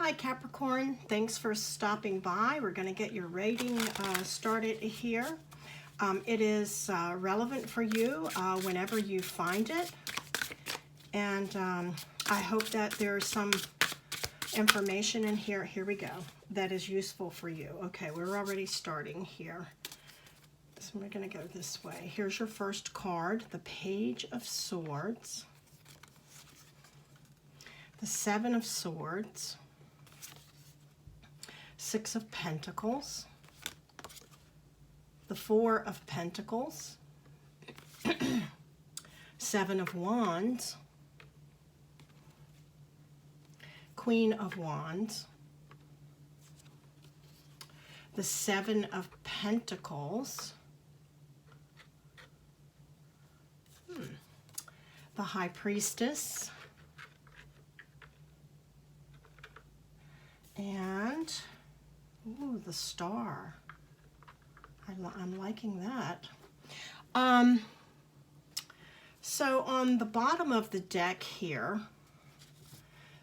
Hi Capricorn, thanks for stopping by. We're going to get your rating started here. It is relevant for you whenever you find it. And I hope that there's some information in here. Here we go. That is useful for you. Okay, we're already starting here. So we're going to go this way. Here's your first card, the Page of Swords, the Seven of Swords, Six of Pentacles, the Four of Pentacles, Seven of Wands, Queen of Wands, the Seven of Pentacles, the High Priestess, and ooh, the Star. I'm liking that. So on the bottom of the deck here,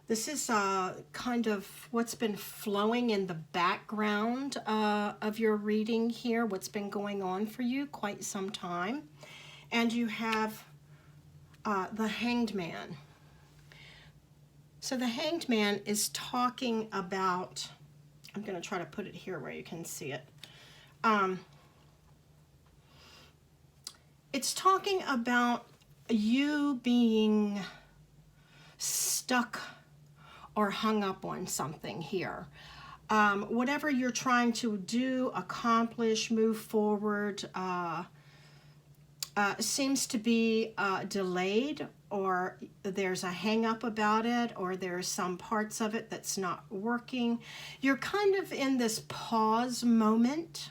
this is kind of what's been flowing in the background of your reading here, what's been going on for you quite some time. And you have the Hanged Man. So the Hanged Man is talking about, I'm going to try to put it here where you can see it. It's talking about you being stuck or hung up on something here. Whatever you're trying to do, accomplish, move forward, seems to be delayed, or there's a hang up about it, or there's some parts of it that's not working. You're kind of in this pause moment,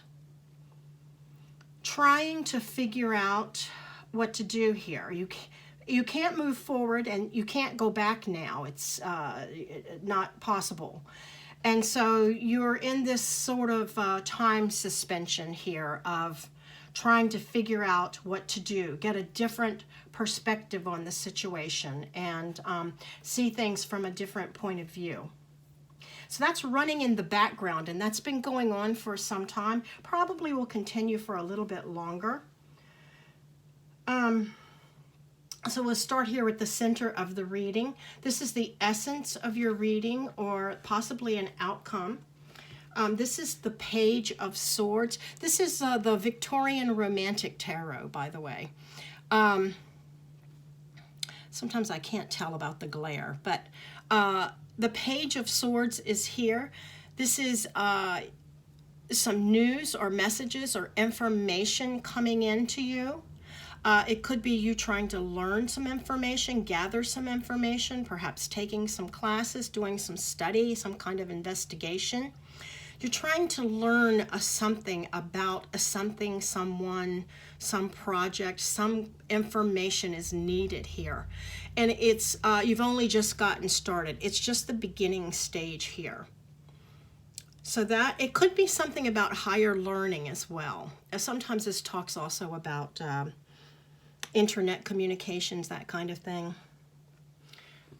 trying to figure out what to do here. You can't move forward and you can't go back now. It's not possible. And so you're in this sort of time suspension here of trying to figure out what to do, get a different perspective on the situation, and see things from a different point of view. So that's running in the background, and that's been going on for some time. Probably will continue for a little bit longer. So we'll start here with the center of the reading. This is the essence of your reading, or possibly an outcome. This is the Page of Swords. This is the Victorian Romantic Tarot, by the way. Sometimes I can't tell about the glare, but the Page of Swords is here. This is some news or messages or information coming into you. It could be you trying to learn some information, gather some information, perhaps taking some classes, doing some study, some kind of investigation. You're trying to learn something about something, someone, some project, some information is needed here. And it's you've only just gotten started. It's just the beginning stage here. So that it could be something about higher learning as well. Sometimes this talks also about internet communications, that kind of thing.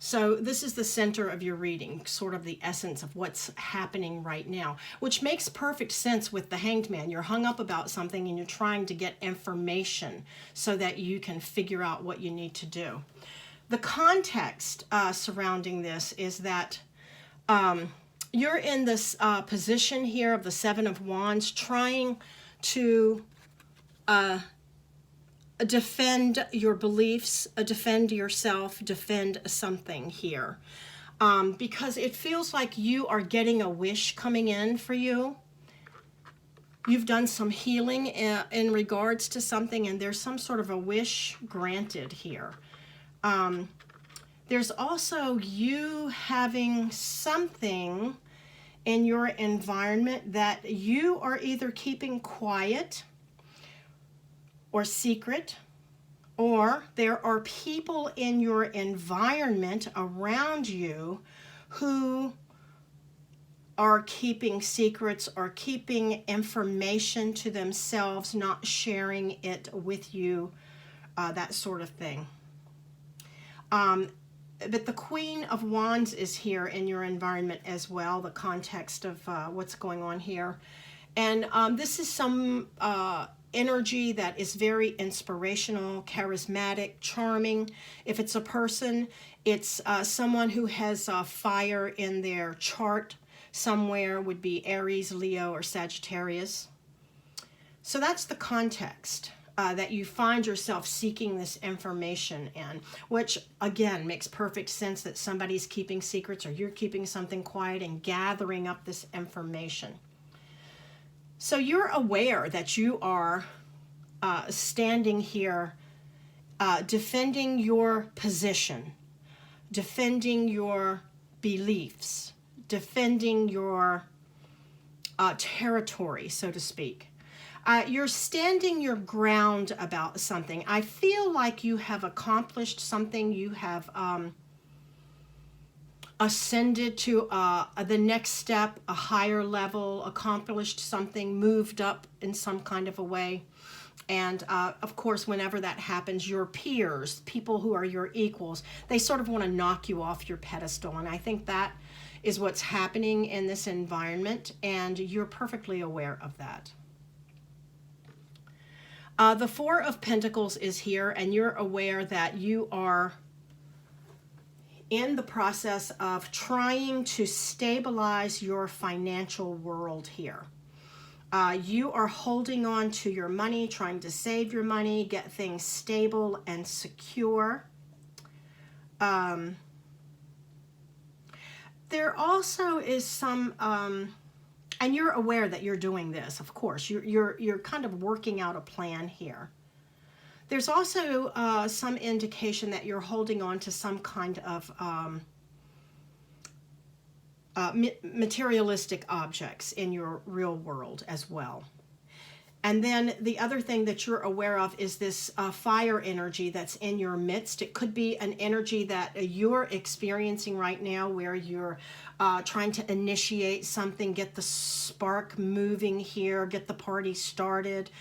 So this is the center of your reading, sort of the essence of what's happening right now, which makes perfect sense with the Hanged Man. You're hung up about something and you're trying to get information so that you can figure out what you need to do. The context surrounding this is that you're in this position here of the Seven of Wands, trying to defend your beliefs, defend yourself, defend something here. Because it feels like you are getting a wish coming in for you. You've done some healing in regards to something, and there's some sort of a wish granted here. There's also you having something in your environment that you are either keeping quiet or secret, or there are people in your environment around you who are keeping secrets or keeping information to themselves, not sharing it with you, that sort of thing. but the Queen of Wands is here in your environment as well, the context of what's going on here. And this is some energy that is very inspirational, charismatic, charming. If it's a person, it's someone who has fire in their chart somewhere, would be Aries, Leo, or Sagittarius. So that's the context that you find yourself seeking this information in, which again makes perfect sense that somebody's keeping secrets or you're keeping something quiet and gathering up this information. So you're aware that you are standing here defending your position, defending your beliefs, defending your territory, so to speak. You're standing your ground about something. I feel like you have accomplished something. You have ascended to the next step, a higher level, accomplished something, moved up in some kind of a way. And of course, whenever that happens, your peers, people who are your equals, they sort of want to knock you off your pedestal. And I think that is what's happening in this environment, and you're perfectly aware of that. The Four of Pentacles is here, and you're aware that you are in the process of trying to stabilize your financial world here. You are holding on to your money, trying to save your money, get things stable and secure. There also is some... and you're aware that you're doing this, of course. You're kind of working out a plan here. There's also some indication that you're holding on to some kind of materialistic objects in your real world as well. And then the other thing that you're aware of is this fire energy that's in your midst. It could be an energy that you're experiencing right now where you're trying to initiate something, get the spark moving here, get the party started.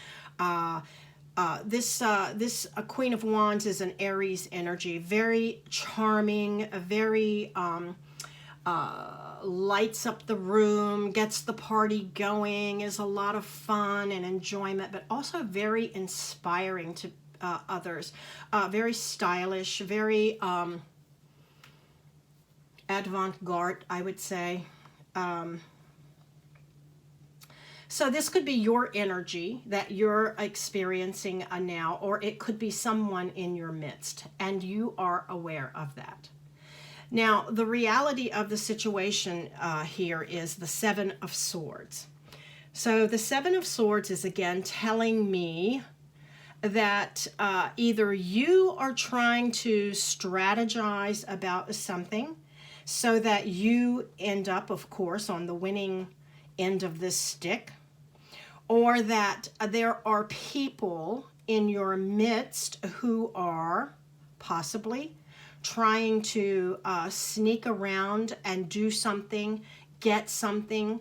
This Queen of Wands is an Aries energy, very charming, very lights up the room, gets the party going, is a lot of fun and enjoyment, but also very inspiring to others. Very stylish, very avant-garde, I would say. So this could be your energy that you're experiencing now, or it could be someone in your midst, and you are aware of that. Now, the reality of the situation here is the Seven of Swords. So the Seven of Swords is again telling me that either you are trying to strategize about something so that you end up, of course, on the winning end of this stick, or that there are people in your midst who are possibly trying to sneak around and do something, get something,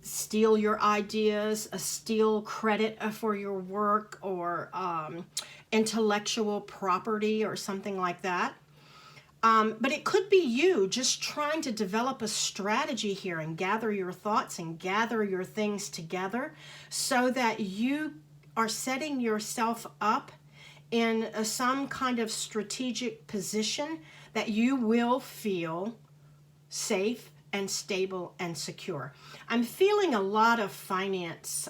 steal your ideas, steal credit for your work, or intellectual property or something like that. But it could be you just trying to develop a strategy here and gather your thoughts and gather your things together so that you are setting yourself up in some kind of strategic position that you will feel safe and stable and secure. I'm feeling a lot of finance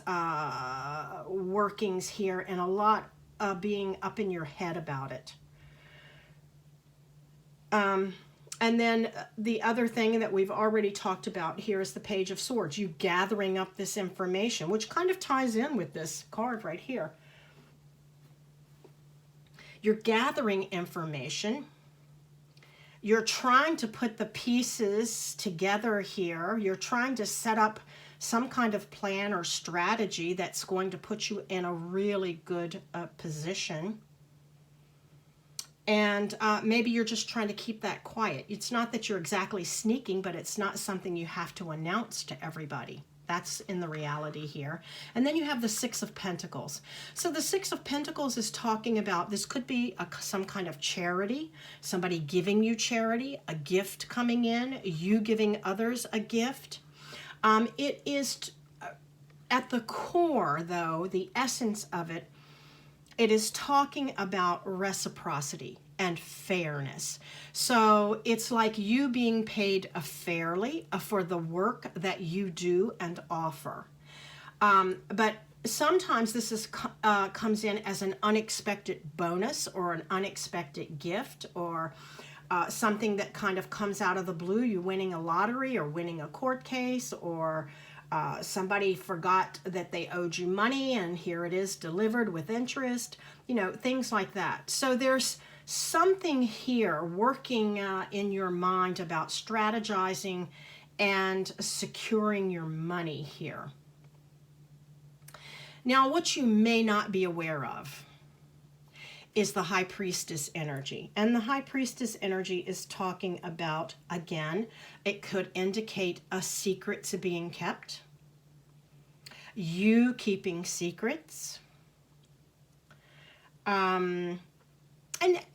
workings here and a lot being up in your head about it. And then the other thing that we've already talked about here is the Page of Swords. You gathering up this information, which kind of ties in with this card right here. You're gathering information. You're trying to put the pieces together here. You're trying to set up some kind of plan or strategy that's going to put you in a really good position. And maybe you're just trying to keep that quiet. It's not that you're exactly sneaking, but it's not something you have to announce to everybody. That's in the reality here. And then you have the Six of Pentacles. So the Six of Pentacles is talking about, this could be some kind of charity, somebody giving you charity, a gift coming in, you giving others a gift. It is, at the core though, the essence of it, it is talking about reciprocity and fairness. So it's like you being paid fairly for the work that you do and offer. But sometimes this is comes in as an unexpected bonus or an unexpected gift, or something that kind of comes out of the blue. You winning a lottery or winning a court case, or somebody forgot that they owed you money and here it is delivered with interest, you know, things like that. So there's something here working in your mind about strategizing and securing your money here. Now, what you may not be aware of is the High Priestess energy. And the High Priestess energy is talking about, again, it could indicate a secret to being kept, you keeping secrets, and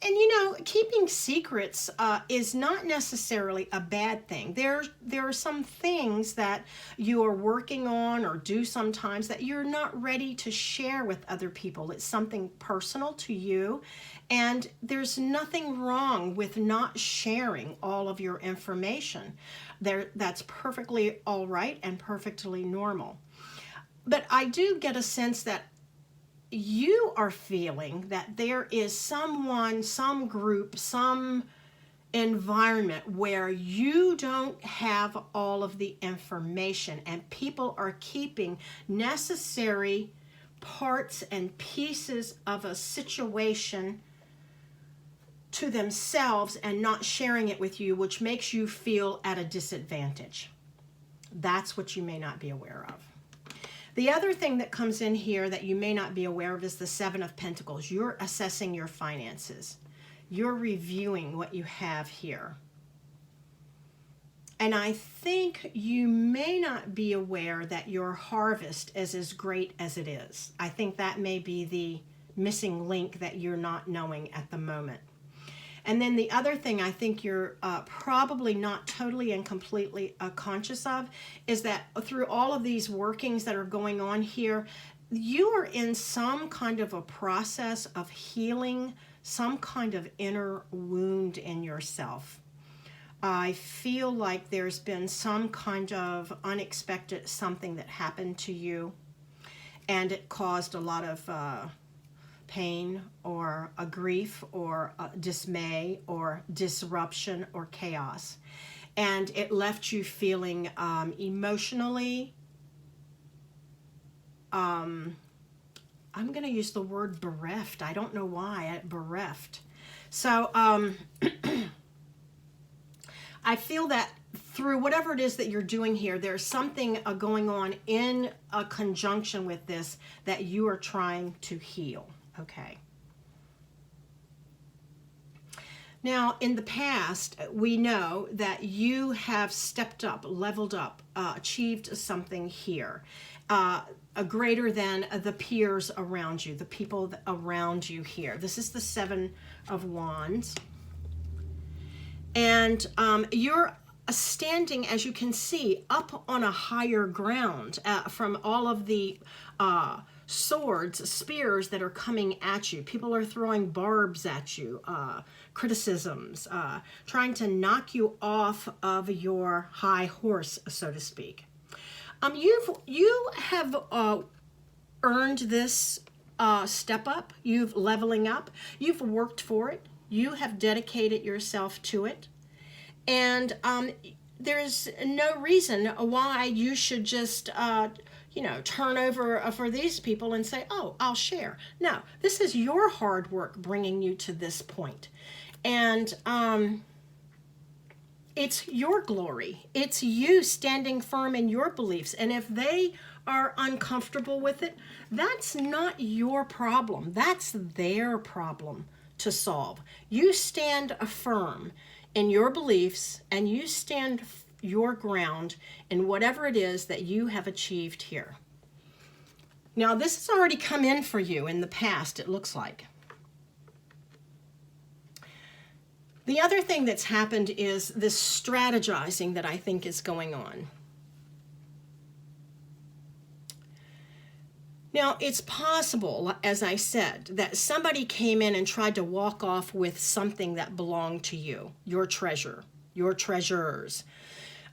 you know, keeping secrets is not necessarily a bad thing. There are some things that you are working on or do sometimes that you're not ready to share with other people. It's something personal to you, and there's nothing wrong with not sharing all of your information. That's perfectly all right and perfectly normal. But I do get a sense that you are feeling that there is someone, some group, some environment where you don't have all of the information, and people are keeping necessary parts and pieces of a situation to themselves and not sharing it with you, which makes you feel at a disadvantage. That's what you may not be aware of. The other thing that comes in here that you may not be aware of is the Seven of Pentacles. You're assessing your finances. You're reviewing what you have here. And I think you may not be aware that your harvest is as great as it is. I think that may be the missing link that you're not knowing at the moment. And then the other thing I think you're probably not totally and completely conscious of is that through all of these workings that are going on here, you are in some kind of a process of healing some kind of inner wound in yourself. I feel like there's been some kind of unexpected something that happened to you, and it caused a lot of pain or a grief or a dismay or disruption or chaos. And it left you feeling emotionally, I'm going to use the word bereft. I don't know why, bereft. So I feel that through whatever it is that you're doing here, there's something going on in a conjunction with this that you are trying to heal. Okay. Now, in the past, we know that you have stepped up, leveled up, achieved something here, greater than the peers around you, the people around you here. This is the Seven of Wands. And you're standing, as you can see, up on a higher ground from all of the swords, spears that are coming at you. People are throwing barbs at you, criticisms, trying to knock you off of your high horse, so to speak. You have earned this step up. You've leveling up. You've worked for it. You have dedicated yourself to it. And there's no reason why you should just turn over for these people and say, oh, I'll share. No, this is your hard work bringing you to this point. And it's your glory. It's you standing firm in your beliefs. And if they are uncomfortable with it, that's not your problem. That's their problem to solve. You stand firm in your beliefs, and you stand your ground in whatever it is that you have achieved here. Now, this has already come in for you in the past, it looks like. The other thing that's happened is this strategizing that I think is going on. Now, it's possible, as I said, that somebody came in and tried to walk off with something that belonged to you, your treasure, your treasures.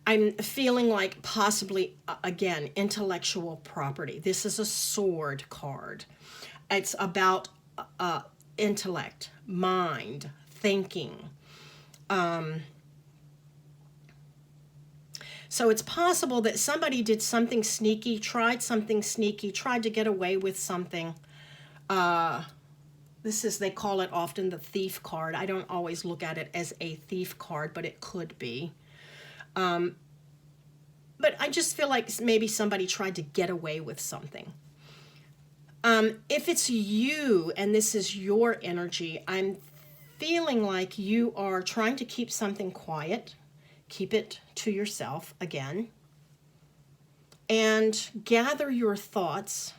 I'm feeling like possibly, again, intellectual property. This is a sword card. It's about intellect, mind, thinking. So it's possible that somebody did something sneaky, tried to get away with something. They call it often the thief card. I don't always look at it as a thief card, but it could be. But I just feel like maybe somebody tried to get away with something. If it's you and this is your energy, I'm feeling like you are trying to keep something quiet. Keep it to yourself again. And gather your thoughts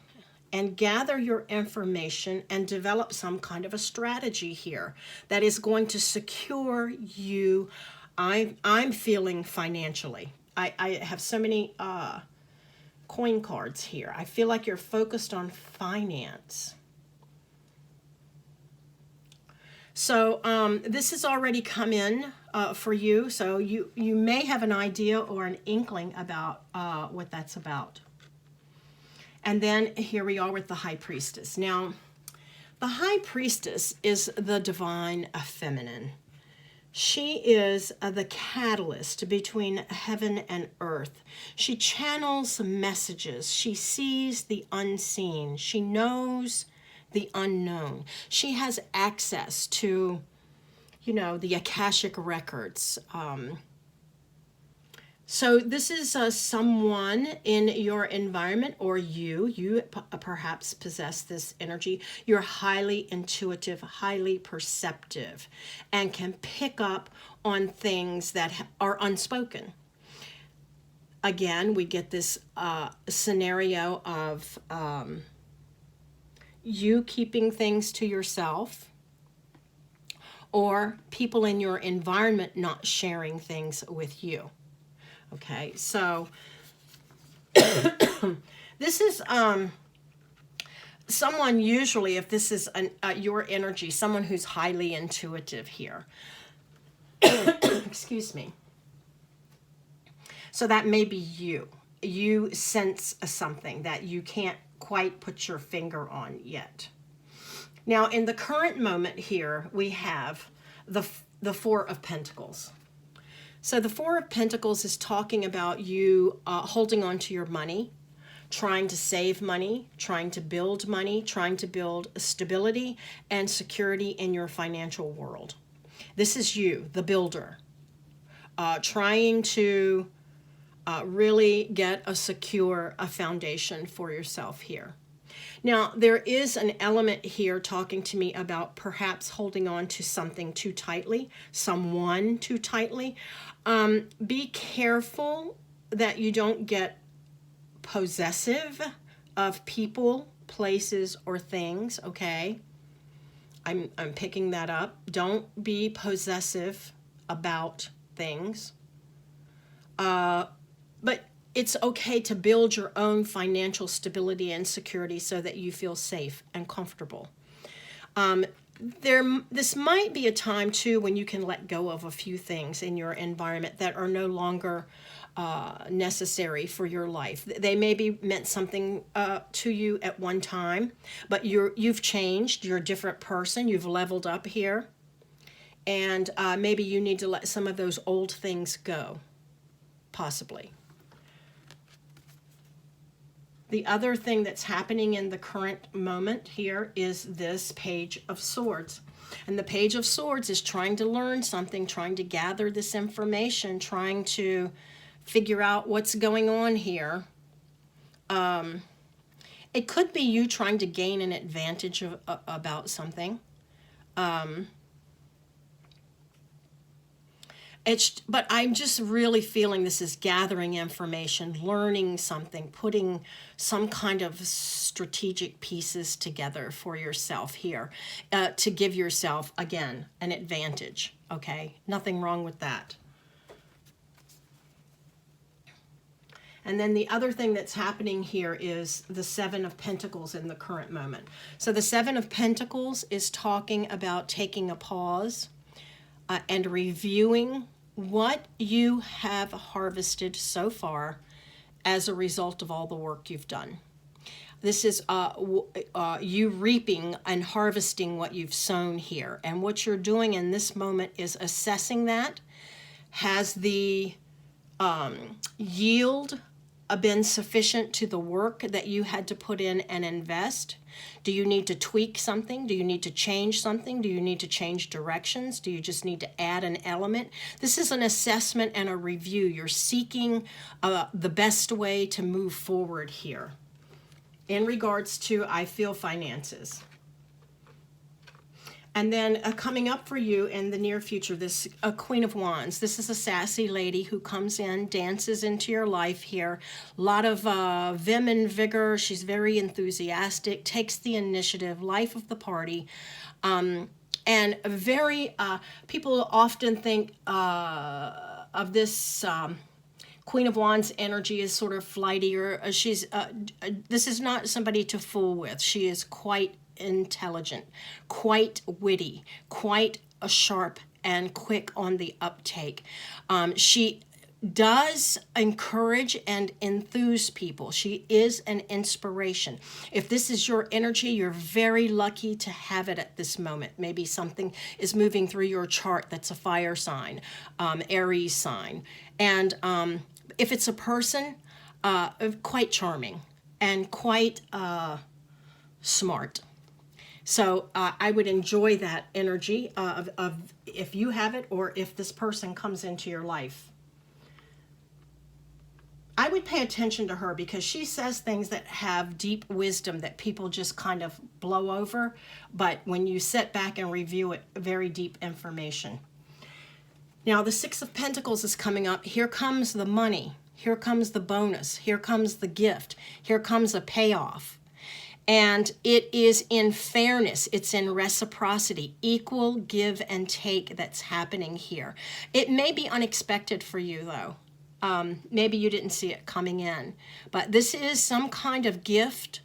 and gather your information and develop some kind of a strategy here that is going to secure you. I'm feeling financially. I have so many coin cards here. I feel like you're focused on finance. So this has already come in for you. So you may have an idea or an inkling about what that's about. And then here we are with the High Priestess. Now, the High Priestess is the divine feminine. She is the catalyst between heaven and earth. She channels messages. She sees the unseen. She knows the unknown. She has access to, the Akashic records. So this is someone in your environment, or you perhaps possess this energy. You're highly intuitive, highly perceptive, and can pick up on things that are unspoken. Again, we get this scenario of you keeping things to yourself, or people in your environment not sharing things with you. Okay, so this is someone, usually if this is your energy, someone who's highly intuitive here. Excuse me. So that may be you. You sense something that you can't quite put your finger on yet. Now, in the current moment here, we have the Four of Pentacles. So the Four of Pentacles is talking about you holding on to your money, trying to save money, trying to build stability and security in your financial world. This is you, the builder, trying to really get a secure foundation for yourself here. Now, there is an element here talking to me about perhaps holding on to something too tightly, someone too tightly. Be careful that you don't get possessive of people, places, or things, okay? I'm picking that up. Don't be possessive about things. But it's okay to build your own financial stability and security so that you feel safe and comfortable. This might be a time too when you can let go of a few things in your environment that are no longer necessary for your life. They maybe meant something to you at one time, but you've changed. You're a different person. You've leveled up here, and maybe you need to let some of those old things go, possibly. The other thing that's happening in the current moment here is this Page of Swords. And the Page of Swords is trying to learn something, trying to gather this information, trying to figure out what's going on here. It could be you trying to gain an advantage about something. But I'm just really feeling this is gathering information, learning something, putting some kind of strategic pieces together for yourself here, to give yourself, again, an advantage, okay? Nothing wrong with that. And then the other thing that's happening here is the Seven of Pentacles in the current moment. So the Seven of Pentacles is talking about taking a pause and reviewing what you have harvested so far as a result of all the work you've done. This is you reaping and harvesting what you've sown here. And what you're doing in this moment is assessing that. Has the yield been sufficient to the work that you had to put in and invest? Do you need to tweak something? Do you need to change something? Do you need to change directions? Do you just need to add an element? This is an assessment and a review. You're seeking the best way to move forward here in regards to, I feel, finances. And then coming up for you in the near future, this Queen of Wands. This is a sassy lady who comes in, dances into your life here. A lot of vim and vigor. She's very enthusiastic, takes the initiative, life of the party. And very, people often think of this Queen of Wands energy as sort of flighty, or this is not somebody to fool with. She is quite intelligent, quite witty, quite sharp and quick on the uptake. She does encourage and enthuse people. She is an inspiration. If this is your energy, you're very lucky to have it at this moment. Maybe something is moving through your chart that's a fire sign, Aries sign. And if it's a person, quite charming and quite smart. So I would enjoy that energy of if you have it, or if this person comes into your life. I would pay attention to her because she says things that have deep wisdom that people just kind of blow over. But when you sit back and review it, very deep information. Now the Six of Pentacles is coming up. Here comes the money. Here comes the bonus. Here comes the gift. Here comes a payoff. And it is in fairness, it's in reciprocity, equal give and take that's happening here. It may be unexpected for you though. Maybe you didn't see it coming in, but this is some kind of gift,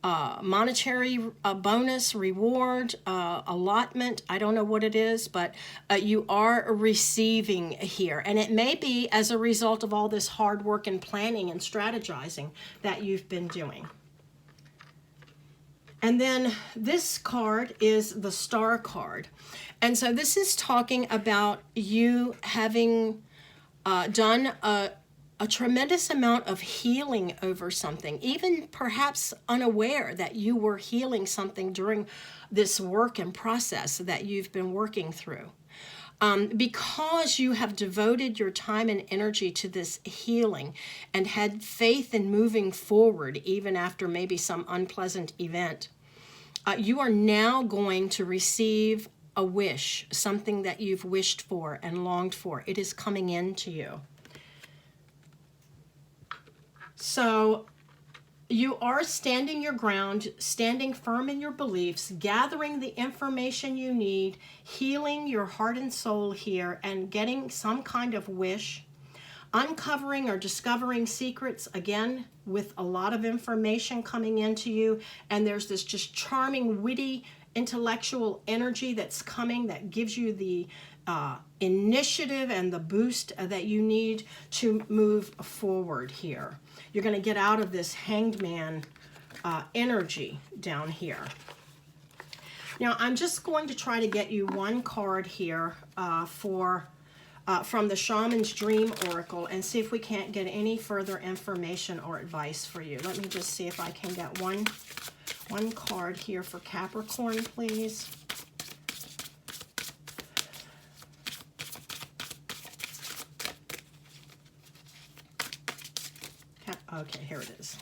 monetary bonus, reward, allotment. I don't know what it is, but you are receiving here. And it may be as a result of all this hard work and planning and strategizing that you've been doing. And then this card is the Star card. And so this is talking about you having done a tremendous amount of healing over something, even perhaps unaware that you were healing something during this work and process that you've been working through. Because you have devoted your time and energy to this healing and had faith in moving forward, even after maybe some unpleasant event, you are now going to receive a wish, something that you've wished for and longed for. It is coming into you. So you are standing your ground, standing firm in your beliefs, gathering the information you need, healing your heart and soul here, and getting some kind of wish, uncovering or discovering secrets, again, with a lot of information coming into you. And there's this just charming, witty, intellectual energy that's coming that gives you the initiative and the boost that you need to move forward here. You're going to get out of this Hanged Man energy down here. Now, I'm just going to try to get you one card here from the Shaman's Dream Oracle and see if we can't get any further information or advice for you. Let me just see if I can get one card here for Capricorn, please. Okay, here it is.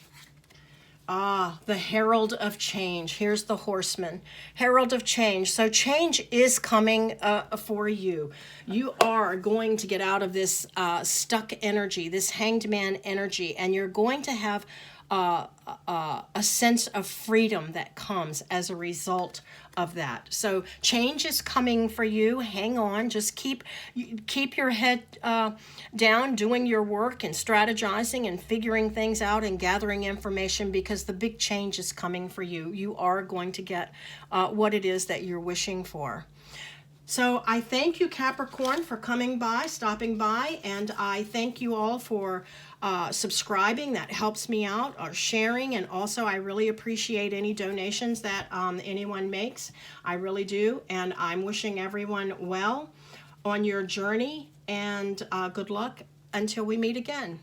The Herald of Change. Here's the Horseman. Herald of Change. So change is coming for you. You are going to get out of this stuck energy, this hanged man energy, and you're going to have a sense of freedom that comes as a result of that. So change is coming for you. Hang on. Just keep your head down, doing your work and strategizing and figuring things out and gathering information, because the big change is coming for you. You are going to get what it is that you're wishing for. So I thank you, Capricorn, for coming by, stopping by, and I thank you all for subscribing. That helps me out, or sharing, and also I really appreciate any donations that anyone makes. I really do, and I'm wishing everyone well on your journey, and good luck until we meet again.